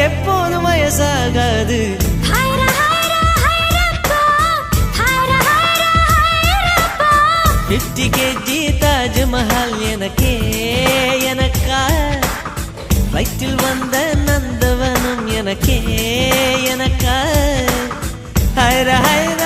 எப்போதும் வயசாகாது. 50 kg தாஜ்மஹால் எனக்கே எனக்கா, வயிற்றில் வந்த நந்தவனம் எனக்கே எனக்கா. ஹைர ஹைர